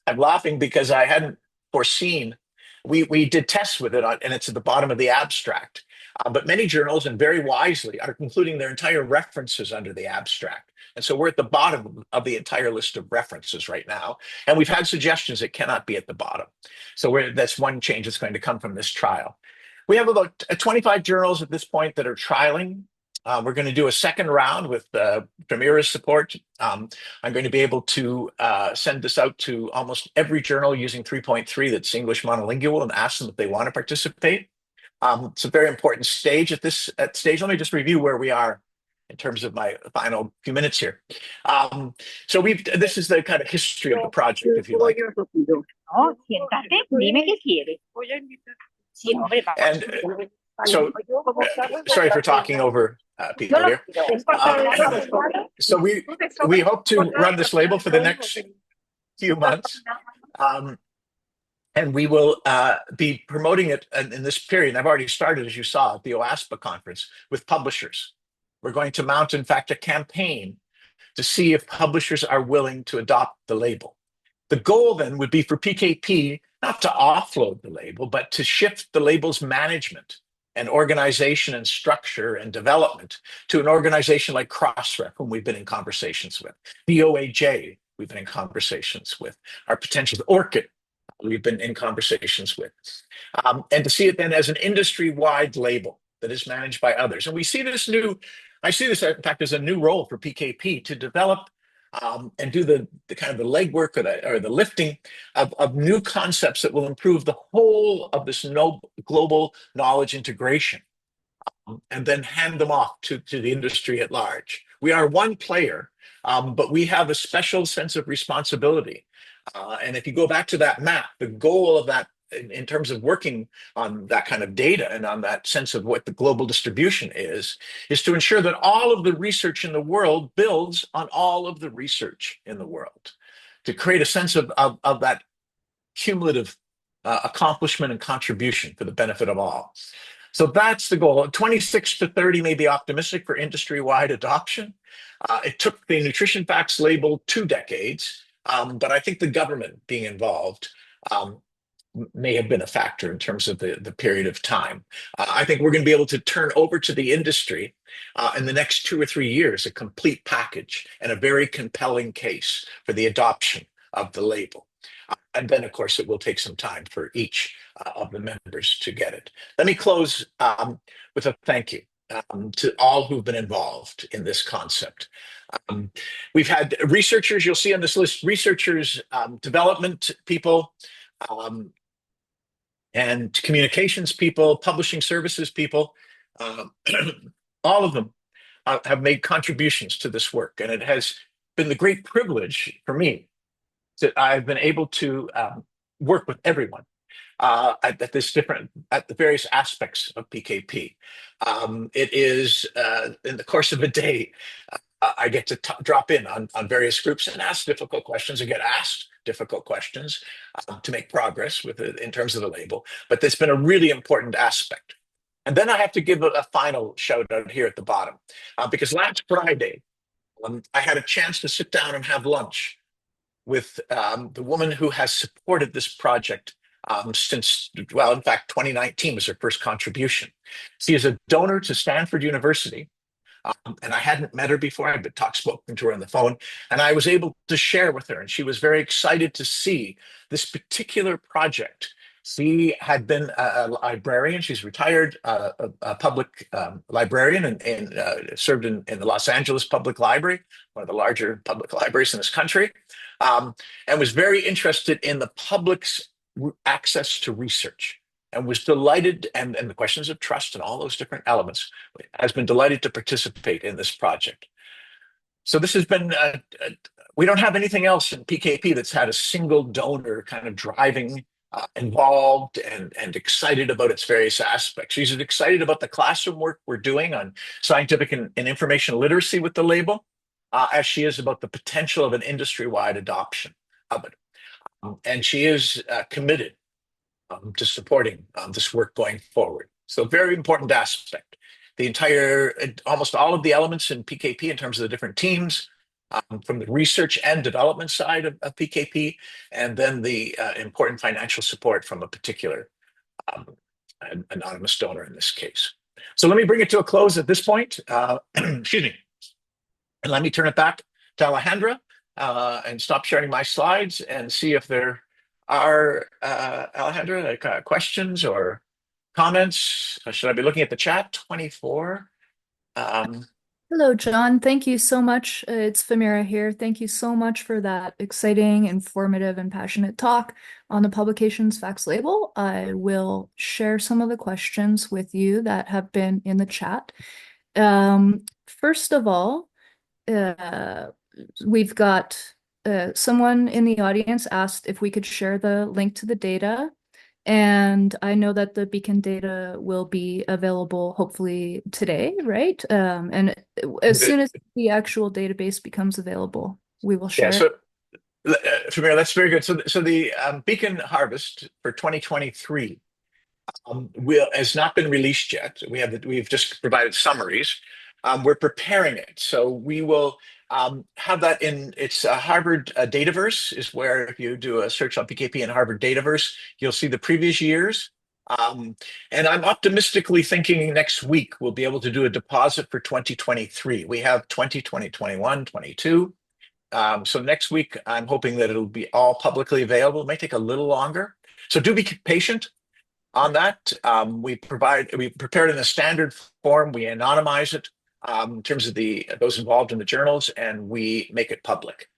I'm laughing because I hadn't foreseen. We did tests with it, and it's at the bottom of the abstract. But many journals, and very wisely, are including their entire references under the abstract. And so we're at the bottom of the entire list of references right now. And we've had suggestions it cannot be at the bottom. So that's one change that's going to come from this trial. We have about 25 journals at this point that are trialing. We're going to do a second round with Premier's support. I'm going to be able to send this out to almost every journal using 3.3 that's English monolingual and ask them if they want to participate. It's a very important stage at this stage. Let me just review where we are in terms of my final few minutes here. So this is the kind of history of the project, if you like. No, siéntate, dime qué quieres. Sí, hombre, And so, sorry for talking over people here. So we hope to run this label for the next few months. And we will be promoting it in this period. And I've already started, as you saw, at the OASPA conference with publishers. We're going to mount, in fact, a campaign to see if publishers are willing to adopt the label. The goal then would be for PKP not to offload the label, but to shift the label's management and organization and structure and development to an organization like Crossref, whom we've been in conversations with, the OAJ, we've been in conversations with, our potential ORCID, we've been in conversations with, and to see it then as an industry-wide label that is managed by others. And we see this I see this, in fact, as a new role for PKP to develop and do the kind of the legwork or the lifting of new concepts that will improve the whole of this global knowledge integration, and then hand them off to the industry at large. We are one player, but we have a special sense of responsibility. And if you go back to that map, the goal of that in terms of working on that kind of data and on that sense of what the global distribution is to ensure that all of the research in the world builds on all of the research in the world, to create a sense of that cumulative accomplishment and contribution for the benefit of all. So that's the goal. 26 to 30 may be optimistic for industry-wide adoption. It took the nutrition facts label 2 decades, but I think the government being involved may have been a factor in terms of the period of time. I think we're going to be able to turn over to the industry in the next 2 or 3 years a complete package and a very compelling case for the adoption of the label. And then, of course, it will take some time for each of the members to get it. Let me close with a thank you to all who've been involved in this concept. We've had researchers, you'll see on this list, researchers, development people, and communications people, publishing services people, all of them have made contributions to this work. And it has been the great privilege for me that I've been able to work with everyone at the various aspects of PKP. It is in the course of a day, I get to drop in on various groups and ask difficult questions and get asked difficult questions to make progress with it in terms of the label, but that's been a really important aspect. And then I have to give a final shout out here at the bottom, because last Friday, I had a chance to sit down and have lunch with the woman who has supported this project since, well, in fact, 2019 was her first contribution. She is a donor to Stanford University. And I hadn't met her before. I'd been spoken to her on the phone, and I was able to share with her. And she was very excited to see this particular project. She had been a librarian. She's retired, a public librarian, and served in the Los Angeles Public Library, one of the larger public libraries in this country, and was very interested in the public's access to research, and was delighted, and the questions of trust and all those different elements, has been delighted to participate in this project. So this has been, we don't have anything else in PKP that's had a single donor kind of driving, involved and excited about its various aspects. She's excited about the classroom work we're doing on scientific and information literacy with the label, as she is about the potential of an industry-wide adoption of it. And she is committed to supporting this work going forward. So very important aspect. The entire, almost all of the elements in PKP in terms of the different teams, from the research and development side of PKP, and then the important financial support from a particular anonymous donor in this case. So let me bring it to a close at this point. Excuse me. And let me turn it back to Alejandra and stop sharing my slides and see if there are, Alejandra, like questions or comments. Should I be looking at the chat? 24. Hello, John. Thank you so much. It's Famira here. Thank you so much for that exciting, informative, and passionate talk on the publication's facts label. I will share some of the questions with you that have been in the chat. First of all, we've got someone in the audience asked if we could share the link to the data. And I know that the Beacon data will be available hopefully today, right? And as soon as the actual database becomes available, we will share it. Famira, that's very good. So the Beacon harvest for 2023 has not been released yet. We've just provided summaries. We're preparing it, so we will have that in. It's Harvard Dataverse is where, if you do a search on PKP and Harvard Dataverse, you'll see the previous years. And I'm optimistically thinking next week we'll be able to do a deposit for 2023. We have 2020, 21, 22. So next week, I'm hoping that it'll be all publicly available. It may take a little longer, so do be patient on that. We prepared in a standard form. We anonymize it in terms of those involved in the journals, and we make it public.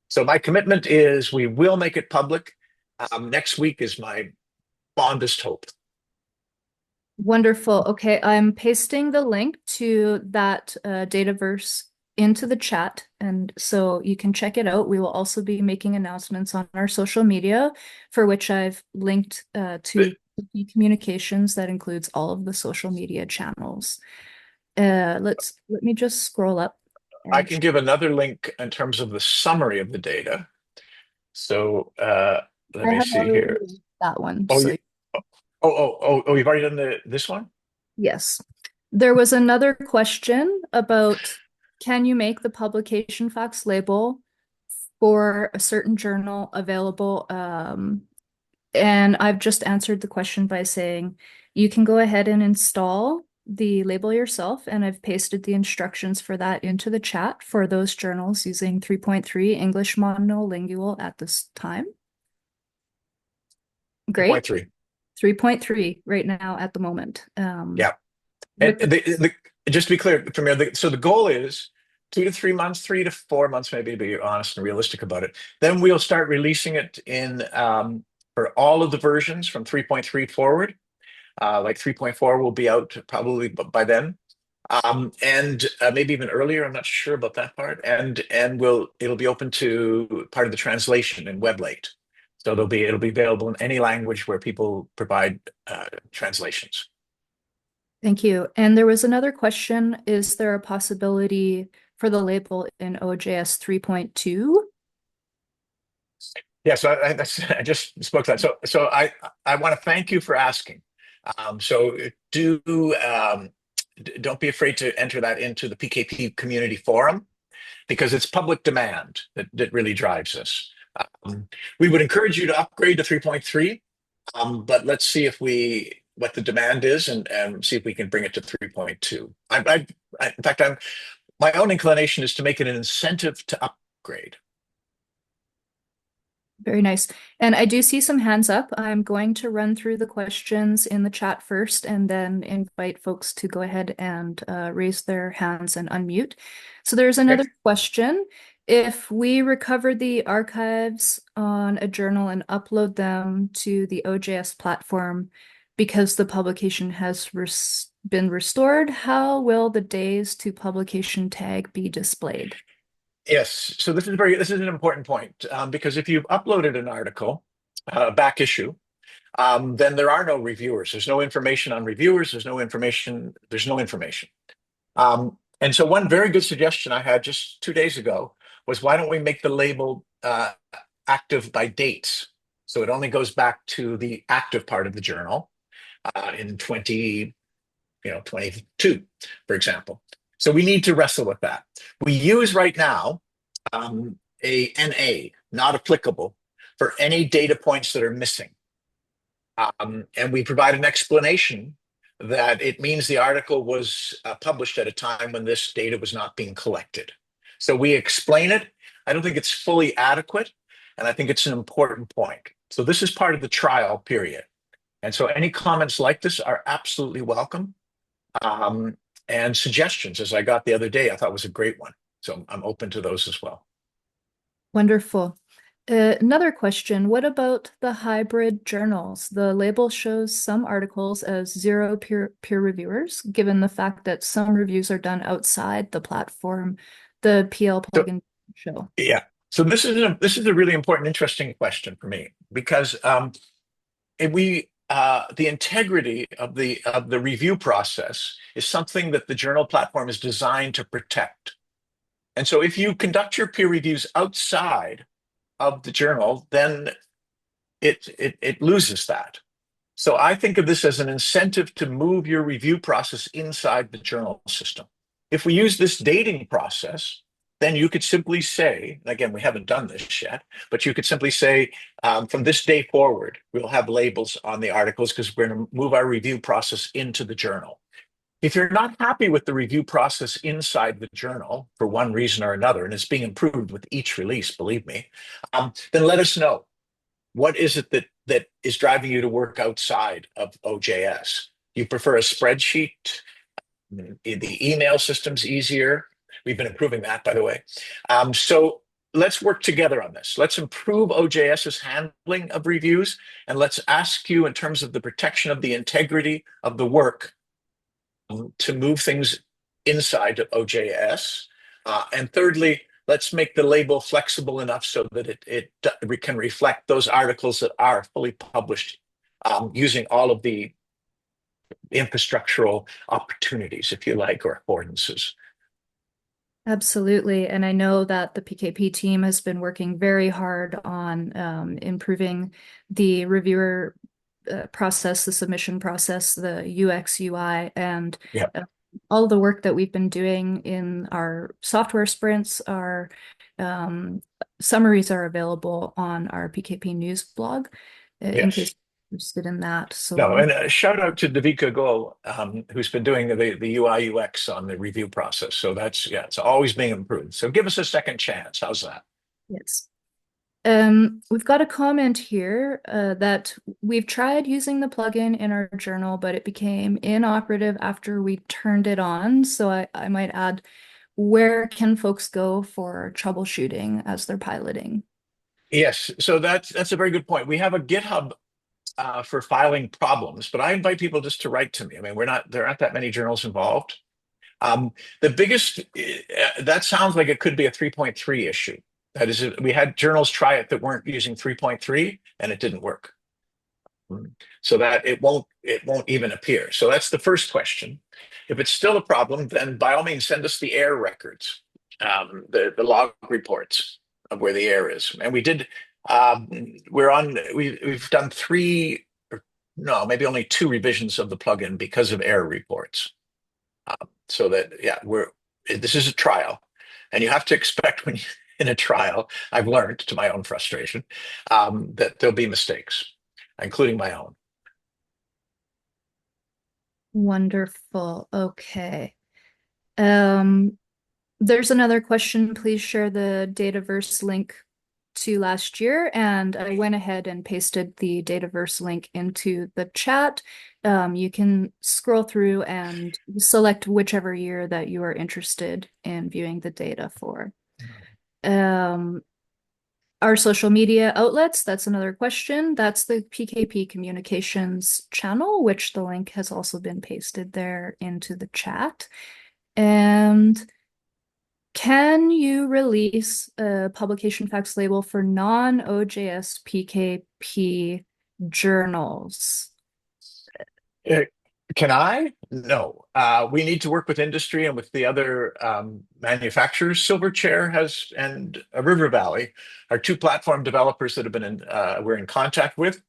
So my commitment is we will make it public. Next week is my fondest hope. Wonderful. Okay, I'm pasting the link to that Dataverse into the chat, and so you can check it out. We will also be making announcements on our social media, for which I've linked to communications that includes all of the social media channels. Let me just scroll up. I can give another link in terms of the summary of the data. So let me see here. That one. Oh, you've already done this one? Yes. There was another question about, can you make the publication facts label for a certain journal available? And I've just answered the question by saying you can go ahead and install the label yourself, and I've pasted the instructions for that into the chat for those journals using 3.3 English monolingual at this time. Great. 3.3 right now at the moment. Yeah. And just to be clear, Famira, so the goal is 2 to 3 months, 3 to 4 months, maybe, to be honest and realistic about it. Then we'll start releasing it in for all of the versions from 3.3 forward. Like 3.4 will be out probably by then, and maybe even earlier. I'm not sure about that part. And it'll be open to part of the translation in WebLate. So it'll be available in any language where people provide translations. Thank you. And there was another question: is there a possibility for the label in OJS 3.2? Yeah, so I just spoke to that. So I want to thank you for asking. So don't be afraid to enter that into the PKP community forum because it's public demand that really drives this. We would encourage you to upgrade to 3.3, but let's see what the demand is and see if we can bring it to 3.2. In fact, my own inclination is to make it an incentive to upgrade. Very nice. And I do see some hands up. I'm going to run through the questions in the chat first and then invite folks to go ahead and raise their hands and unmute. So there's another question. If we recover the archives on a journal and upload them to the OJS platform because the publication has been restored, how will the days to publication tag be displayed? Yes, so this is an important point because if you've uploaded an article, back issue, then there are no reviewers. There's no information on reviewers. There's no information. And so one very good suggestion I had just 2 days ago was why don't we make the label active by dates? So it only goes back to the active part of the journal in 22, for example. So we need to wrestle with that. We use right now a NA, not applicable, for any data points that are missing. And we provide an explanation that it means the article was published at a time when this data was not being collected. So we explain it. I don't think it's fully adequate, and I think it's an important point. So this is part of the trial period. And so any comments like this are absolutely welcome. And suggestions, as I got the other day, I thought was a great one. So I'm open to those as well. Wonderful. Another question, what about the hybrid journals? The label shows some articles as zero peer reviewers, given the fact that some reviews are done outside the platform the PL plugin show. Yeah. So this is a really important, interesting question for me because the integrity of the review process is something that the journal platform is designed to protect. And so if you conduct your peer reviews outside of the journal, then it loses that. So I think of this as an incentive to move your review process inside the journal system. If we use this dating process, then you could simply say, and again, we haven't done this yet, but you could simply say, from this day forward, we'll have labels on the articles because we're going to move our review process into the journal. If you're not happy with the review process inside the journal for one reason or another, and it's being improved with each release, believe me, then let us know. What is it that is driving you to work outside of OJS? You prefer a spreadsheet? The email system's easier. We've been improving that, by the way. So let's work together on this. Let's improve OJS's handling of reviews, and let's ask you in terms of the protection of the integrity of the work to move things inside of OJS. And thirdly, let's make the label flexible enough so that we can reflect those articles that are fully published using all of the infrastructural opportunities, if you like, or affordances. Absolutely. And I know that the PKP team has been working very hard on improving the reviewer process, the submission process, the UX, UI, and all the work that we've been doing in our software sprints. Our summaries are available on our PKP news blog in case you're interested in that. So no, and a shout out to Devika Goel, who's been doing the UI UX on the review process. So it's always being improved. So give us a second chance. How's that? Yes. We've got a comment here that we've tried using the plugin in our journal, but it became inoperative after we turned it on. So I might add, where can folks go for troubleshooting as they're piloting? Yes, so that's a very good point. We have a GitHub for filing problems, but I invite people just to write to me. I mean, there aren't that many journals involved. The biggest, that sounds like it could be a 3.3 issue. That is, we had journals try it that weren't using 3.3 and it didn't work. So that it won't even appear. So that's the first question. If it's still a problem, then by all means send us the error records, the log reports of where the error is. And we did We've done three, no, maybe only two revisions of the plugin because of error reports. So that, yeah, this is a trial, and you have to expect when you in a trial, I've learned to my own frustration, that there'll be mistakes, including my own. Wonderful. Okay. There's another question. Please share the Dataverse link to last year, and I went ahead and pasted the Dataverse link into the chat. You can scroll through and select whichever year that you are interested in viewing the data for. Our social media outlets, that's another question. That's the PKP Communications channel, which the link has also been pasted there into the chat. And can you release a publication facts label for non-OJS PKP journals? Can I? No. We need to work with industry and with the other manufacturers. Silverchair has and River Valley are two platform developers that have been we're in contact with.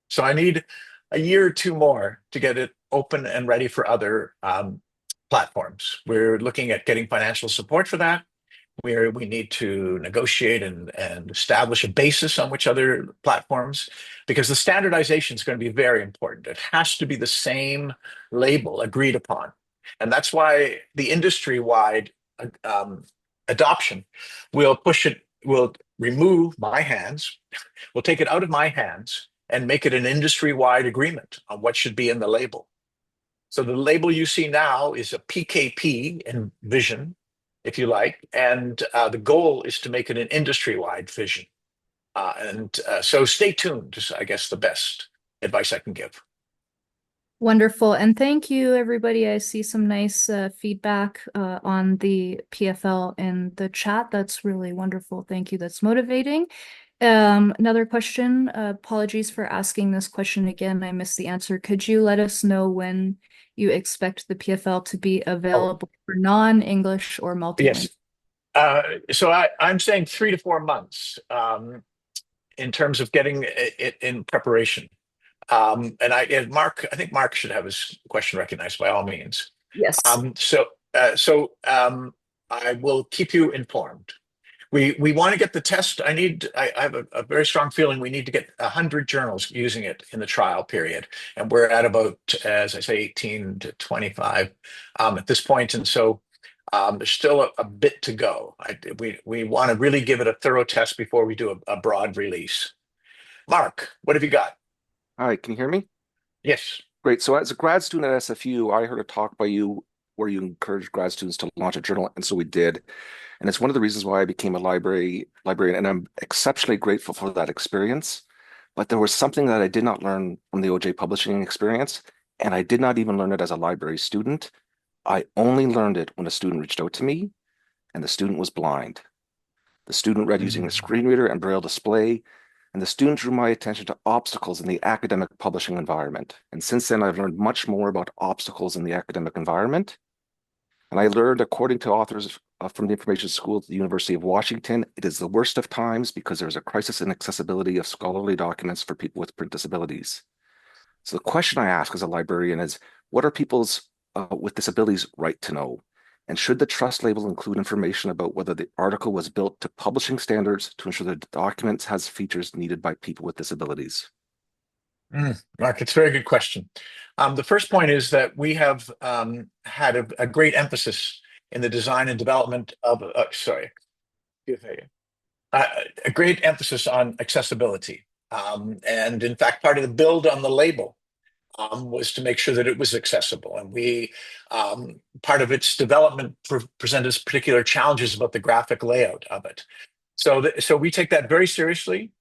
So I need a year or two more to get it open and ready for other platforms. We're looking at getting financial support for that. We need to negotiate and establish a basis on which other platforms, because the standardization is going to be very important. It has to be the same label agreed upon. And that's why the industry-wide adoption will remove my hands, will take it out of my hands and make it an industry-wide agreement on what should be in the label. So the label you see now is a PKP in vision, if you like, and the goal is to make it an industry-wide vision. So stay tuned is, I guess, the best advice I can give. Wonderful. And thank you, everybody. I see some nice feedback on the PFL in the chat. That's really wonderful. Thank you. That's motivating. Another question. Apologies for asking this question again. I missed the answer. Could you let us know when you expect the PFL to be available for non-English or multilingual? Yes. So I'm saying 3 to 4 months in terms of getting it in preparation. And Mark, I think Mark should have his question recognized by all means. Yes. So I will keep you informed. We want to get the test. I have a very strong feeling we need to get 100 journals using it in the trial period. And we're at about, as I say, 18 to 25 at this point. And so there's still a bit to go. We want to really give it a thorough test before we do a broad release. Mark, what have you got? Hi, can you hear me? Yes. Great. So as a grad student at SFU, I heard a talk by you where you encouraged grad students to launch a journal, and so we did. And it's one of the reasons why I became a librarian, and I'm exceptionally grateful for that experience. But there was something that I did not learn from the OJ publishing experience, and I did not even learn it as a library student. I only learned it when a student reached out to me, and the student was blind. The student read using a screen reader and Braille display, and the student drew my attention to obstacles in the academic publishing environment. And since then, I've learned much more about obstacles in the academic environment. And I learned, according to authors from the Information School at the University of Washington, it is the worst of times because there's a crisis in accessibility of scholarly documents for people with print disabilities. So the question I ask as a librarian is, what are people's with disabilities right to know? And should the trust label include information about whether the article was built to publishing standards to ensure that the document has features needed by people with disabilities? Mark, it's a very good question. The first point is that we have had a great emphasis in the design and development of, a great emphasis on accessibility. And in fact, part of the build on the label was to make sure that it was accessible. And part of its development presented us particular challenges about the graphic layout of it. So we take that very seriously.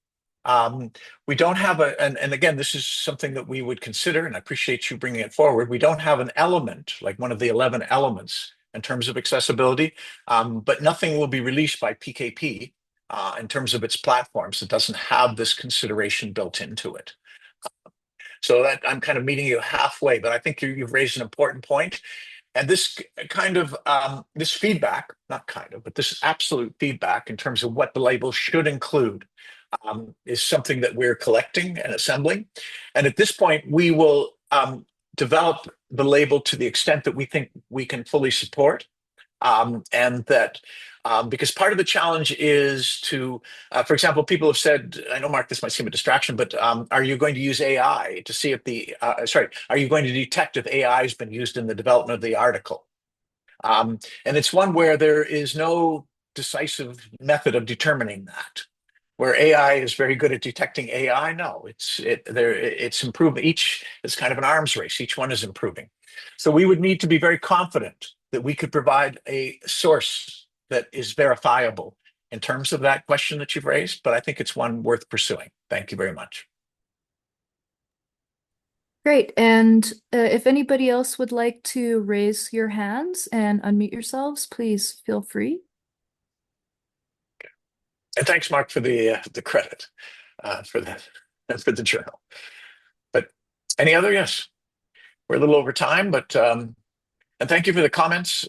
We don't have and again, this is something that we would consider, and I appreciate you bringing it forward. We don't have an element, like one of the 11 elements in terms of accessibility, but nothing will be released by PKP in terms of its platforms that doesn't have this consideration built into it. So that I'm kind of meeting you halfway, but I think you've raised an important point. And this kind of this feedback, not kind of, but this absolute feedback in terms of what the label should include is something that we're collecting and assembling. And at this point, we will develop the label to the extent that we think we can fully support. And that because part of the challenge is to, for example, people have said, I know, Mark, this might seem a distraction, but are you going to use AI to see if are you going to detect if AI has been used in the development of the article? And it's one where there is no decisive method of determining that. Where AI is very good at detecting AI, no, it's improving. Each is kind of an arms race. Each one is improving. So we would need to be very confident that we could provide a source that is verifiable in terms of that question that you've raised, but I think it's one worth pursuing. Thank you very much. Great. And if anybody else would like to raise your hands and unmute yourselves, please feel free. And thanks, Mark, for the credit for the journal. But any other? Yes, we're a little over time, but and thank you for the comments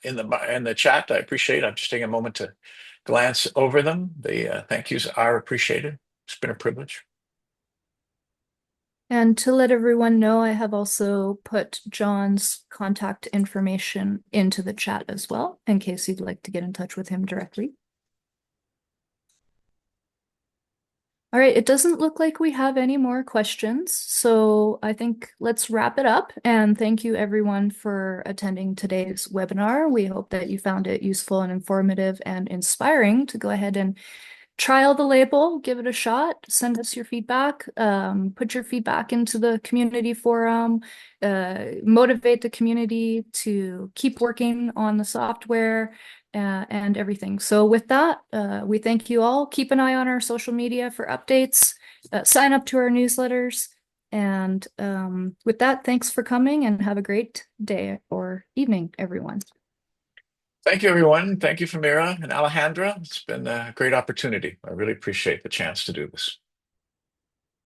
in the chat. I appreciate it. I'm just taking a moment to glance over them. The thank yous are appreciated. It's been a privilege. And to let everyone know, I have also put John's contact information into the chat as well, in case you'd like to get in touch with him directly. All right, it doesn't look like we have any more questions, so I think let's wrap it up. And thank you everyone for attending today's webinar. We hope that you found it useful and informative and inspiring to go ahead and trial the label, give it a shot, send us your feedback, put your feedback into the community forum, motivate the community to keep working on the software and everything. So with that, we thank you all. Keep an eye on our social media for updates, sign up to our newsletters. And with that, thanks for coming and have a great day or evening, everyone. Thank you, everyone. Thank you, Famira and Alejandra. It's been a great opportunity. I really appreciate the chance to do this.